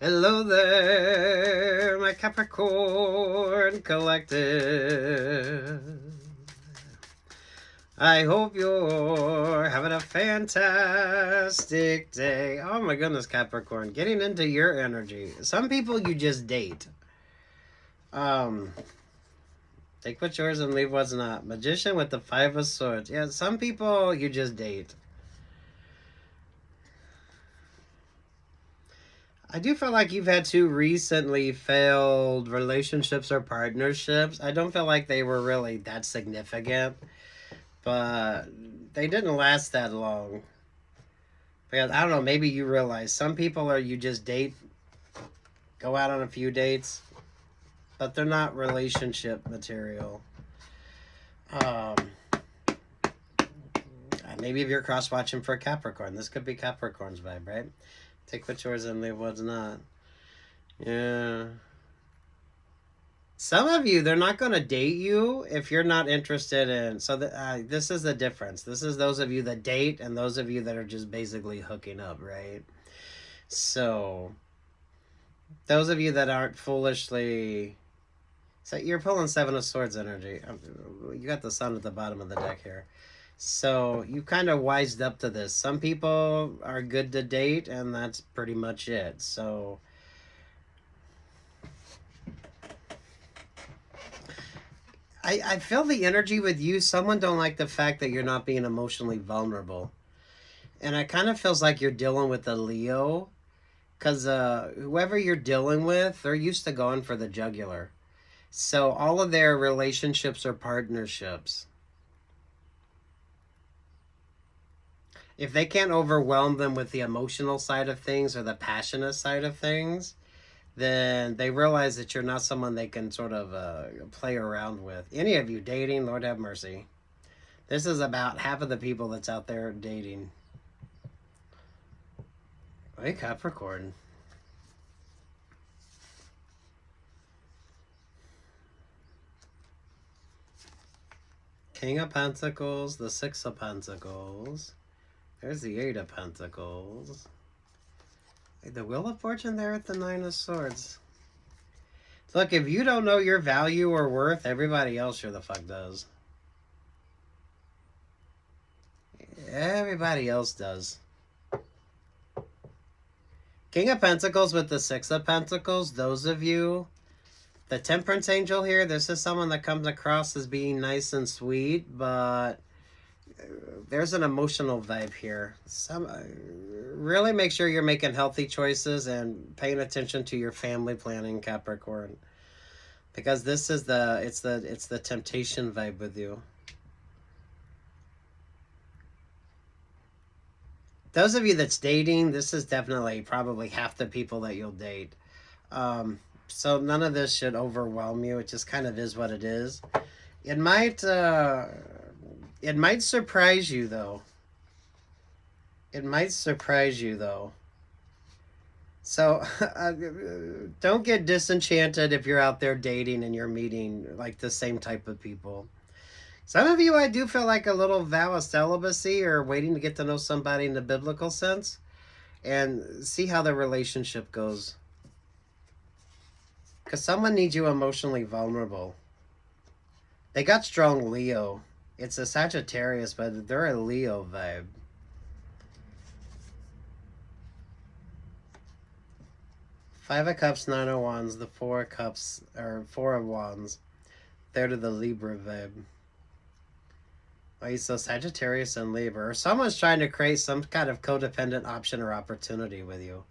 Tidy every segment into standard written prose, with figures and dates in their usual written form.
Hello there, my Capricorn Collective. I hope you're having a fantastic day. Oh my goodness, Capricorn. Getting into your energy. Some people you just date. Take what's yours and leave what's not. Magician with the 5 of Swords. Yeah, some people you just date. I do feel like you've had 2 recently failed relationships or partnerships. I don't feel like they were really that significant, but they didn't last that long. Because, I don't know, maybe you realize some people are you just date, go out on a few dates, but they're not relationship material. Maybe if you're cross-watching for Capricorn, this could be Capricorn's vibe, right? Take what's yours and leave what's not. Yeah. Some of you, they're not going to date you if you're not interested in. So this is the difference. This is those of you that date and those of you that are just basically hooking up, right? So those of you that aren't foolishly. So you're pulling 7 of Swords energy. You got the Sun at the bottom of the deck here. So you kind of wised up to this. Some people are good to date, and that's pretty much it. So I feel the energy with you. Someone don't like the fact that you're not being emotionally vulnerable. And it kind of feels like you're dealing with a Leo. Because whoever you're dealing with, they're used to going for the jugular. So all of their relationships or partnerships, if they can't overwhelm them with the emotional side of things or the passionate side of things, then they realize that you're not someone they can sort of play around with. Any of you dating, Lord have mercy. This is about half of the people that's out there dating. Hey, Capricorn. King of Pentacles, the 6 of Pentacles. There's the 8 of Pentacles. The Wheel of Fortune there at the 9 of Swords. Look, if you don't know your value or worth, everybody else sure the fuck does. Everybody else does. King of Pentacles with the 6 of Pentacles, those of you, the Temperance Angel here, this is someone that comes across as being nice and sweet, but there's an emotional vibe here. Really make sure you're making healthy choices and paying attention to your family planning, Capricorn, because this is it's the temptation vibe with you. Those of you that's dating, this is definitely probably half the people that you'll date. So none of this should overwhelm you. It just kind of is what it is. It might surprise you though. It might surprise you though. So don't get disenchanted if you're out there dating and you're meeting like the same type of people. Some of you, I do feel like a little vow of celibacy or waiting to get to know somebody in the biblical sense and see how the relationship goes. Because someone needs you emotionally vulnerable. They got strong Leo. It's a Sagittarius, but they're a Leo vibe. Five of Cups, 9 of Wands, the 4 of Cups, or 4 of Wands. They're to the Libra vibe. So Sagittarius and Libra. Or someone's trying to create some kind of codependent option or opportunity with you.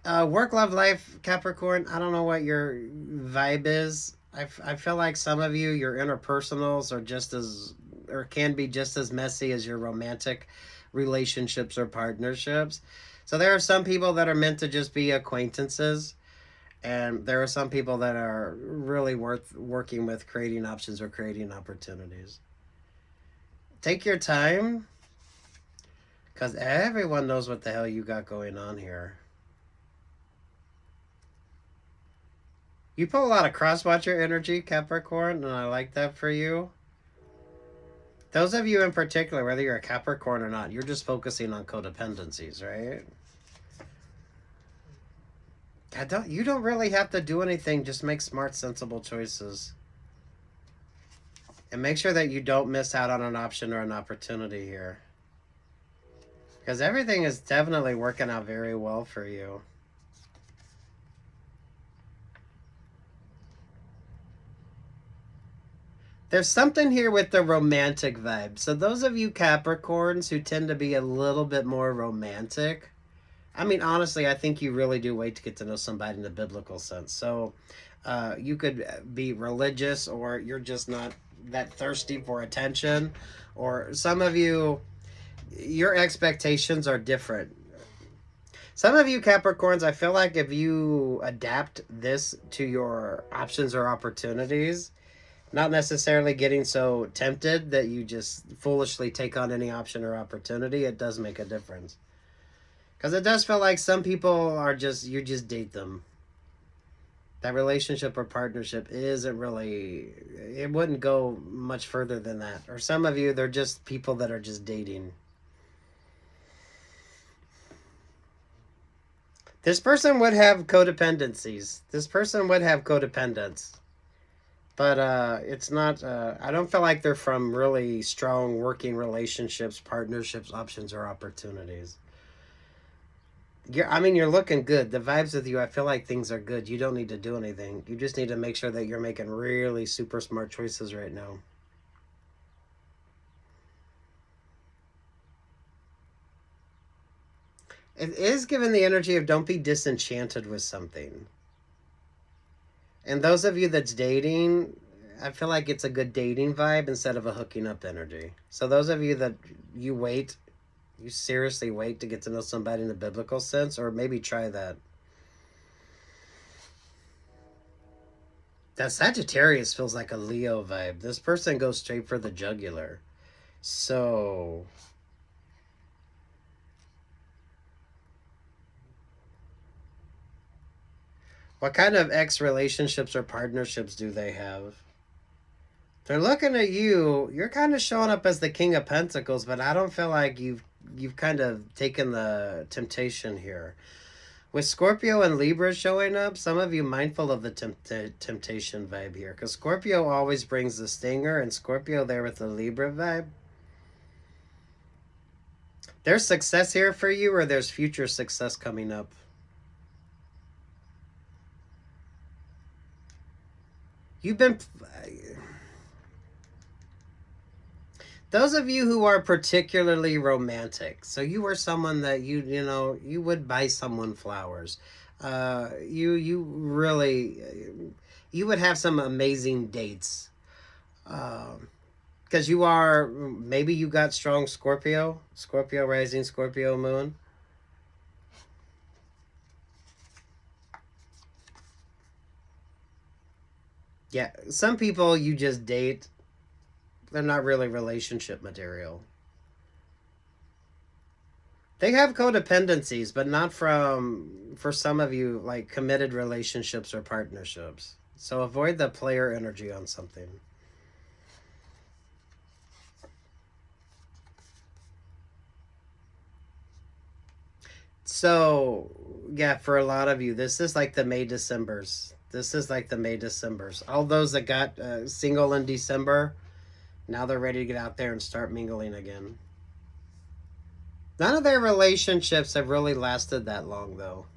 Work, love, life, Capricorn. I don't know what your vibe is. I feel like some of you, your interpersonals are just as, or can be just as messy as your romantic relationships or partnerships. So there are some people that are meant to just be acquaintances. And there are some people that are really worth working with, creating options or creating opportunities. Take your time, because everyone knows what the hell you got going on here. You pull a lot of cross-watcher energy, Capricorn, and I like that for you. Those of you in particular, whether you're a Capricorn or not, you're just focusing on codependencies, right? You don't really have to do anything. Just make smart, sensible choices. And make sure that you don't miss out on an option or an opportunity here. Because everything is definitely working out very well for you. There's something here with the romantic vibe. So those of you Capricorns who tend to be a little bit more romantic, I mean, honestly, I think you really do wait to get to know somebody in the biblical sense. So you could be religious, or you're just not that thirsty for attention. Or some of you, your expectations are different. Some of you Capricorns, I feel like if you adapt this to your options or opportunities, not necessarily getting so tempted that you just foolishly take on any option or opportunity, it does make a difference. Because it does feel like some people are just, you just date them. That relationship or partnership isn't really, it wouldn't go much further than that. Or some of you, they're just people that are just dating. This person would have codependencies. This person would have codependence. But it's not, I don't feel like they're from really strong working relationships, partnerships, options, or opportunities. I mean, you're looking good. The vibes with you, I feel like things are good. You don't need to do anything. You just need to make sure that you're making really super smart choices right now. It is given the energy of don't be disenchanted with something. And those of you that's dating, I feel like it's a good dating vibe instead of a hooking up energy. So those of you that you wait, you seriously wait to get to know somebody in the biblical sense, or maybe try that. That Sagittarius feels like a Leo vibe. This person goes straight for the jugular. So, what kind of ex relationships or partnerships do they have? They're looking at you. You're kind of showing up as the King of Pentacles, but I don't feel like you've kind of taken the temptation here. With Scorpio and Libra showing up, some of you mindful of the temptation vibe here, because Scorpio always brings the stinger, and Scorpio there with the Libra vibe. There's success here for you, or there's future success coming up. You've been. Those of you who are particularly romantic, so you are someone that you would buy someone flowers. You really, you would have some amazing dates. Because you are, maybe you got strong Scorpio rising, Scorpio moon. Yeah, some people you just date, they're not really relationship material. They have codependencies, but not for some of you, like committed relationships or partnerships. So avoid the player energy on something. So, yeah, for a lot of you, this is like the May Decembers. This is like the May Decembers. All those that got single in December, now they're ready to get out there and start mingling again. None of their relationships have really lasted that long, though.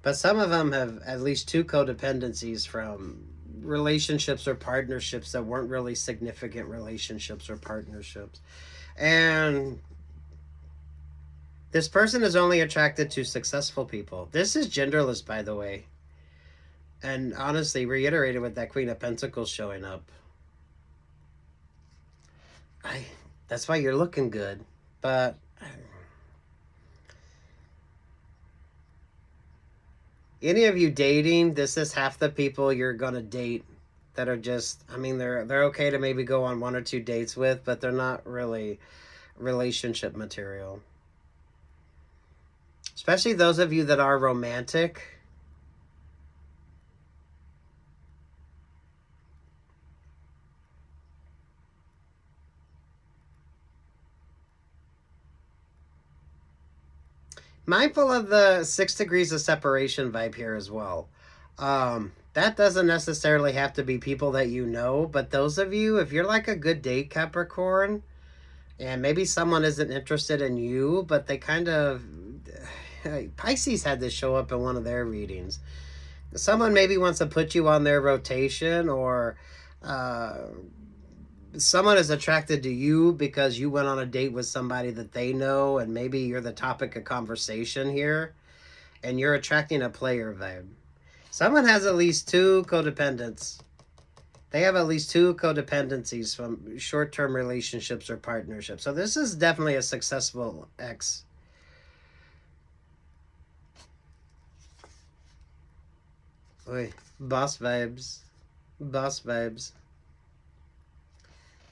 But some of them have at least two codependencies from relationships or partnerships that weren't really significant relationships or partnerships. And this person is only attracted to successful people. This is genderless, by the way. And honestly, reiterated with that Queen of Pentacles showing up. That's why you're looking good. But any of you dating, this is half the people you're gonna date that are just, I mean, they're okay to maybe go on one or two dates with, but they're not really relationship material. Especially those of you that are romantic. Mindful of the 6 degrees of separation vibe here as well. That doesn't necessarily have to be people that you know, but those of you, if you're like a good date, Capricorn, and maybe someone isn't interested in you, but they kind of... Pisces had this show up in one of their readings. Someone maybe wants to put you on their rotation, or someone is attracted to you because you went on a date with somebody that they know, and maybe you're the topic of conversation here, and you're attracting a player vibe. Someone has at least 2 codependents. They have at least 2 codependencies from short-term relationships or partnerships. So this is definitely a successful ex. Oy, boss vibes. Boss vibes.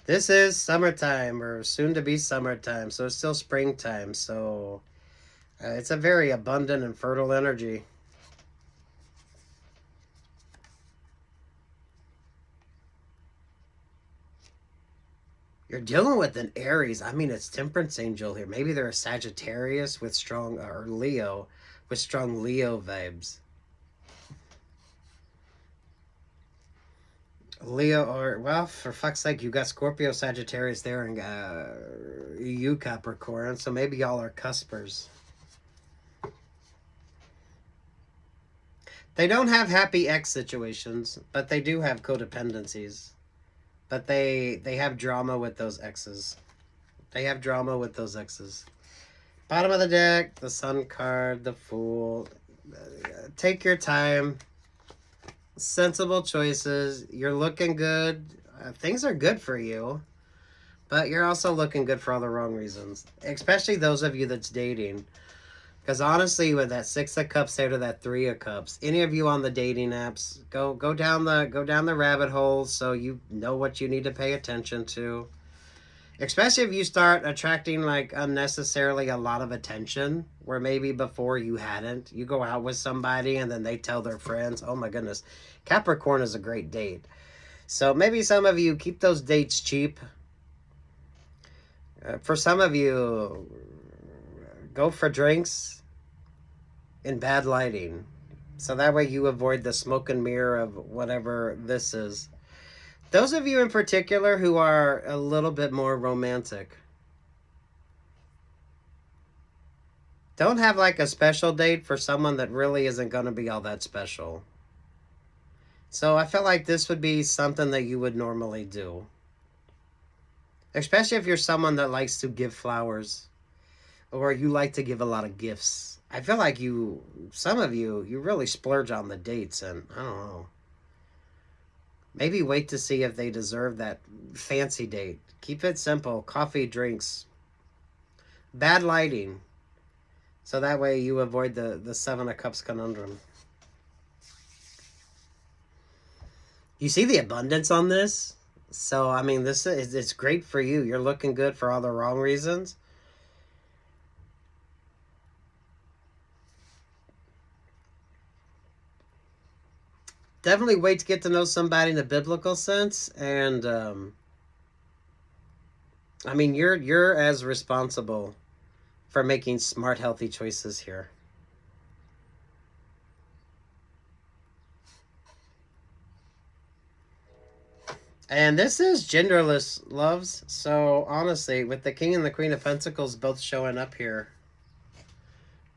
This is summertime, or soon to be summertime, so it's still springtime. So it's a very abundant and fertile energy. You're dealing with an Aries. I mean, it's Temperance Angel here. Maybe they're a Sagittarius with strong, or Leo, with strong Leo vibes. Leo, or, well, for fuck's sake, you got Scorpio, Sagittarius there, and you Capricorn, so maybe y'all are cuspers. They don't have happy ex situations, but they do have codependencies. But they have drama with those exes. They have drama with those exes. Bottom of the deck, the Sun card, the Fool. Take your time. Sensible choices. You're looking good. Things are good for you. But you're also looking good for all the wrong reasons. Especially those of you that's dating. Because honestly, with that 6 of Cups there to that 3 of Cups, any of you on the dating apps, go down the rabbit hole so you know what you need to pay attention to. Especially if you start attracting like unnecessarily a lot of attention, where maybe before you hadn't. You go out with somebody and then they tell their friends, oh my goodness, Capricorn is a great date. So maybe some of you keep those dates cheap. For some of you, go for drinks in bad lighting. So that way you avoid the smoke and mirror of whatever this is. Those of you in particular who are a little bit more romantic, don't have like a special date for someone that really isn't going to be all that special. So I feel like this would be something that you would normally do. Especially if you're someone that likes to give flowers, or you like to give a lot of gifts. I feel like some of you really splurge on the dates, and I don't know. Maybe wait to see if they deserve that fancy date. Keep it simple. Coffee, drinks. Bad lighting. So that way you avoid the 7 of Cups conundrum. You see the abundance on this? So, I mean, it's great for you. You're looking good for all the wrong reasons. Definitely wait to get to know somebody in a biblical sense, and I mean, you're as responsible for making smart, healthy choices here. And this is genderless loves, so honestly, with the King and the Queen of Pentacles both showing up here,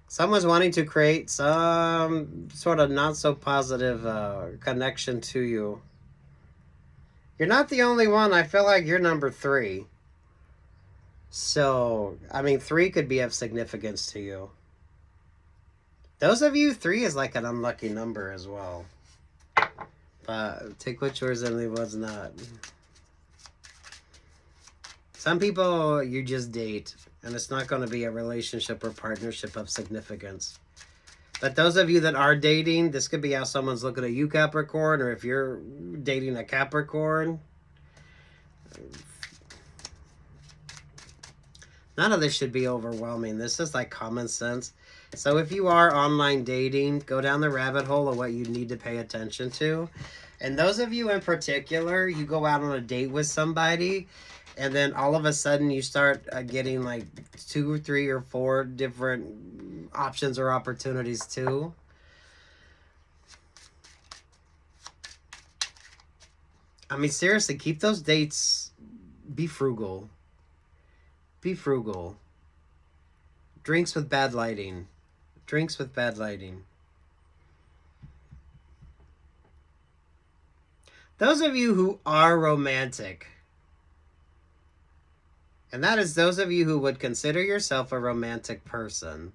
someone's wanting to create some sort of not so positive connection to you. You're not the only one. I feel like you're number 3. So, I mean, 3 could be of significance to you. Those of you, 3 is like an unlucky number as well. But take what's yours and leave what's not. Some people you just date, and it's not going to be a relationship or partnership of significance. But those of you that are dating, this could be how someone's looking at you, Capricorn, or if you're dating a Capricorn. None of this should be overwhelming. This is like common sense. So if you are online dating, go down the rabbit hole of what you need to pay attention to. And those of you in particular, you go out on a date with somebody, And then all of a sudden you start getting like 2 or 3 or 4 different options or opportunities too. I mean, seriously, keep those dates. Be frugal. Be frugal. Drinks with bad lighting. Drinks with bad lighting. Those of you who are romantic, and that is those of you who would consider yourself a romantic person,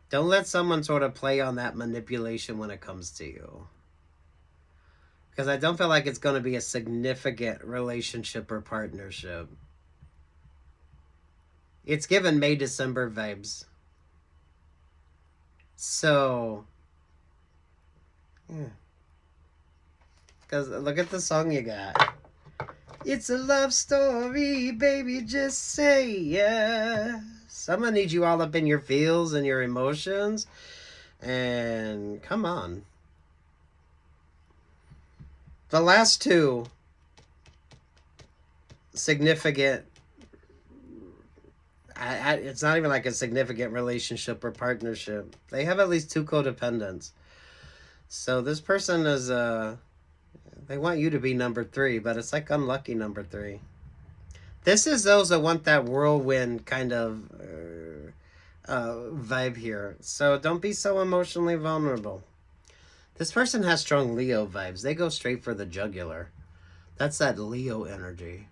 don't let someone sort of play on that manipulation when it comes to you. Because I don't feel like it's going to be a significant relationship or partnership. It's given May, December vibes. So, yeah. Because look at the song you got. It's a love story, baby, just say yeah. Someone needs you all up in your feels and your emotions. And come on. The last two significant, it's not even like a significant relationship or partnership. They have at least 2 codependents. So this person is, they want you to be number 3, but it's like unlucky number 3. This is those that want that whirlwind kind of vibe here. So don't be so emotionally vulnerable. This person has strong Leo vibes. They go straight for the jugular. That's that Leo energy.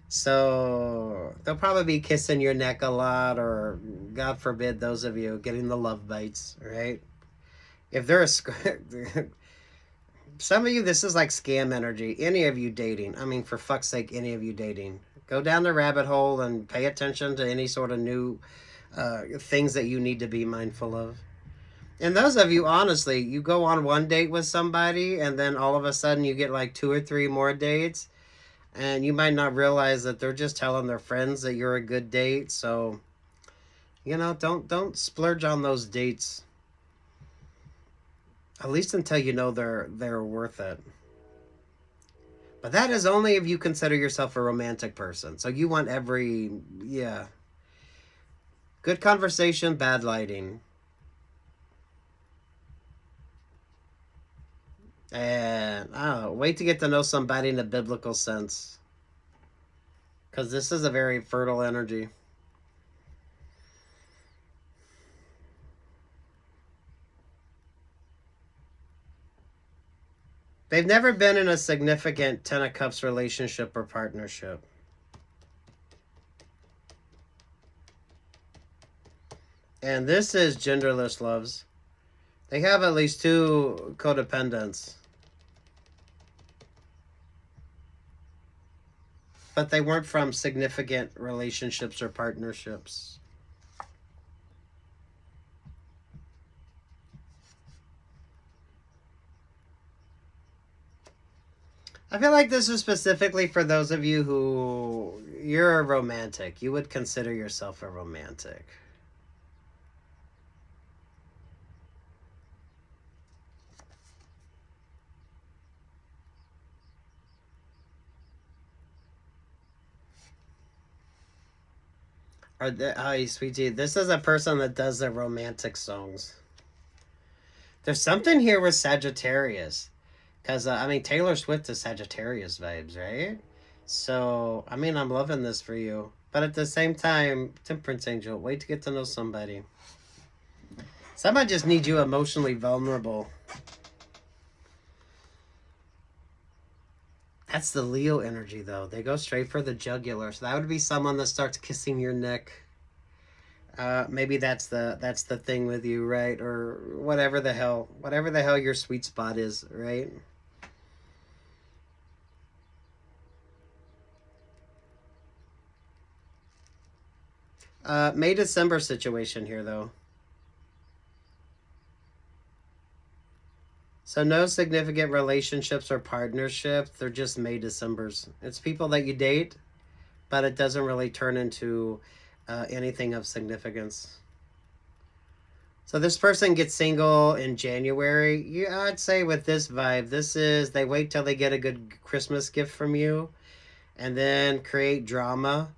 So they'll probably be kissing your neck a lot, or God forbid, those of you getting the love bites, right? If they're some of you, this is like scam energy. Any of you dating, I mean, for fuck's sake, any of you dating, go down the rabbit hole and pay attention to any sort of new things that you need to be mindful of. And those of you, honestly, you go on one date with somebody and then all of a sudden you get like 2 or 3 more dates, and you might not realize that they're just telling their friends that you're a good date. So, you know, don't splurge on those dates. At least until you know they're worth it. But that is only if you consider yourself a romantic person. So you want yeah. Good conversation, bad lighting. And wait to get to know somebody in a biblical sense. Because this is a very fertile energy. They've never been in a significant 10 of Cups relationship or partnership. And this is genderless loves. They have at least 2 codependents. But they weren't from significant relationships or partnerships. I feel like this is specifically for those of you who you're a romantic. You would consider yourself a romantic. Oh, sweetie, this is a person that does the romantic songs. There's something here with Sagittarius. Because, I mean, Taylor Swift is Sagittarius vibes, right? So, I mean, I'm loving this for you. But at the same time, Temperance Angel, wait to get to know somebody. Someone just needs you emotionally vulnerable. That's the Leo energy, though. They go straight for the jugular. So that would be someone that starts kissing your neck. Maybe that's the thing with you, right? Or whatever the hell your sweet spot is, right? May December situation here, though. So no significant relationships or partnerships. They're just May Decembers. It's people that you date, but it doesn't really turn into anything of significance. So this person gets single in January. Yeah, I'd say with this vibe, this is they wait till they get a good Christmas gift from you, and then create drama.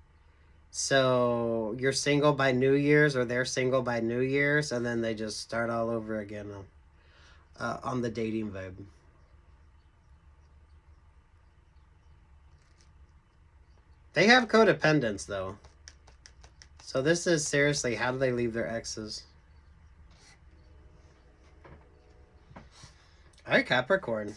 So you're single by New Year's, or they're single by New Year's, and then they just start all over again on the dating vibe. They have codependence, though. So this is seriously, how do they leave their exes? All right, Capricorn.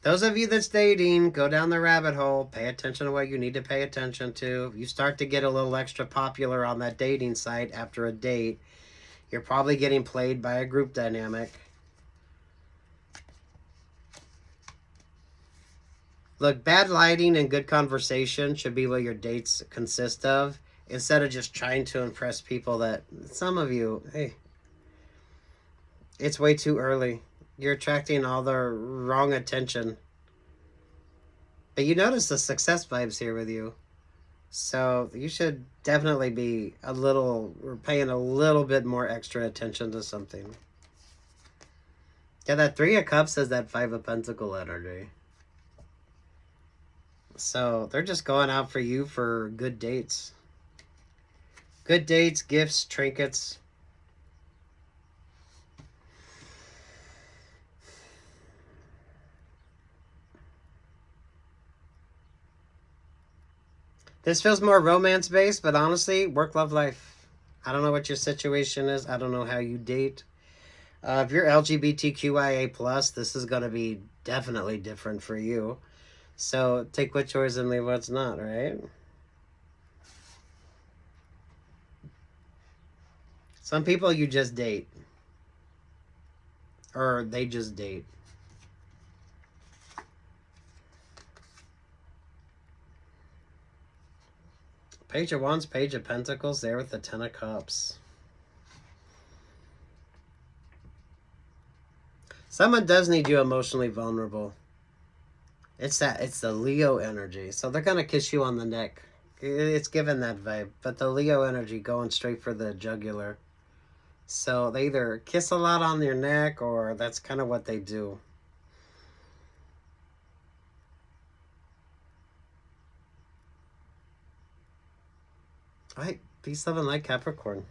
Those of you that's dating, go down the rabbit hole. Pay attention to what you need to pay attention to. If you start to get a little extra popular on that dating site after a date, you're probably getting played by a group dynamic. Look, bad lighting and good conversation should be what your dates consist of, instead of just trying to impress people that, some of you, hey, it's way too early. You're attracting all the wrong attention. But you notice the success vibes here with you. So you should definitely be paying a little bit more extra attention to something. Yeah, that 3 of Cups has that 5 of Pentacles energy. So they're just going out for you for good dates. Good dates, gifts, trinkets. This feels more romance-based, but honestly, work, love, life. I don't know what your situation is. I don't know how you date. If you're LGBTQIA+, this is going to be definitely different for you. So take what's yours and leave what's not, right? Some people you just date. Or they just date. Page of Wands, Page of Pentacles, there with the 10 of Cups. Someone does need you emotionally vulnerable. It's the Leo energy. So they're going to kiss you on the neck. It's given that vibe. But the Leo energy going straight for the jugular. So they either kiss a lot on your neck, or that's kind of what they do. All right. Peace, love, and light, Capricorn.